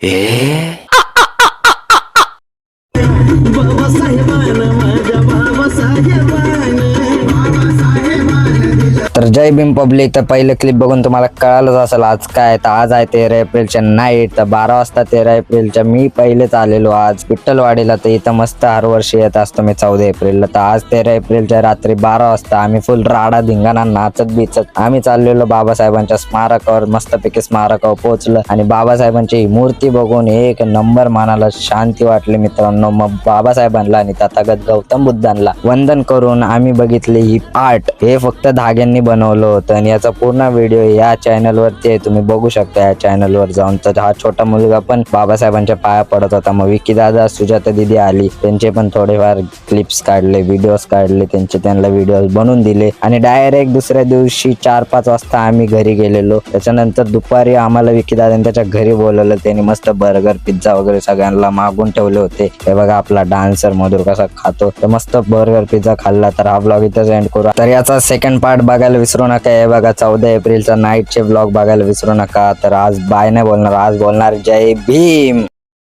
ए तर जय भीम पब्लिक. तर पहिले क्लिप बघून तुम्हाला कळालंच असेल आज काय. तर आज आहे 13 एप्रिलच्या नाईट. तर 12 वाजता 13 एप्रिलच्या मी पहिलेच आलेलो आज विठ्ठलवाडीला. तर इथं मस्त हर वर्षी येत असतो मी 14 एप्रिलला. तर आज 13 एप्रिलच्या रात्री 12 वाजता आम्ही फुल राडा धिंगाणा नाचत बिचत आम्ही चाललेलो बाबासाहेबांच्या स्मारकावर. मस्तपैकी स्मारकावर पोहोचलं आणि बाबासाहेबांची ही मूर्ती बघून एक नंबर मनाला शांती वाटली मित्रांनो. मग बाबासाहेबांना आणि तथागत गौतम बुद्धांना वंदन करून आम्ही बघितली ही आर्ट. हे फक्त धाग्यांनी बनवलं होतं आणि याचा पूर्ण व्हिडिओ या चॅनल वरती आहे, तुम्ही बघू शकता या चॅनल वर जाऊन. तर हा छोटा मुलगा पण बाबासाहेबांच्या पाया पडत होता. मग विकी दादा, सुजाता दीदी आली, त्यांचे पण थोडेफार क्लिप्स काढले, व्हिडिओज काढले, त्यांना व्हिडिओज बनवून दिले आणि डायरेक्ट दुसऱ्या दिवशी 4-5 वाजता आम्ही घरी गेलेलो. त्याच्यानंतर दुपारी आम्हाला विकी दादाने त्याच्या घरी बोलवलं. त्यांनी मस्त बर्गर, पिझ्झा वगैरे सगळ्यांना मागून ठेवले होते. हे बघा आपला डान्सर मधुर कसा खातो. तर मस्त बर्गर पिझ्झा खाल्ला. तर हा ब्लॉग इथंच एंड करू. तर याचा सेकंड पार्ट बघायला विसरू नका. हे बघा 14 एप्रिलचा नाईटचे ब्लॉग बघायला विसरू नका. तर आज बाय नाही बोलणार, आज बोलणार जय भीम.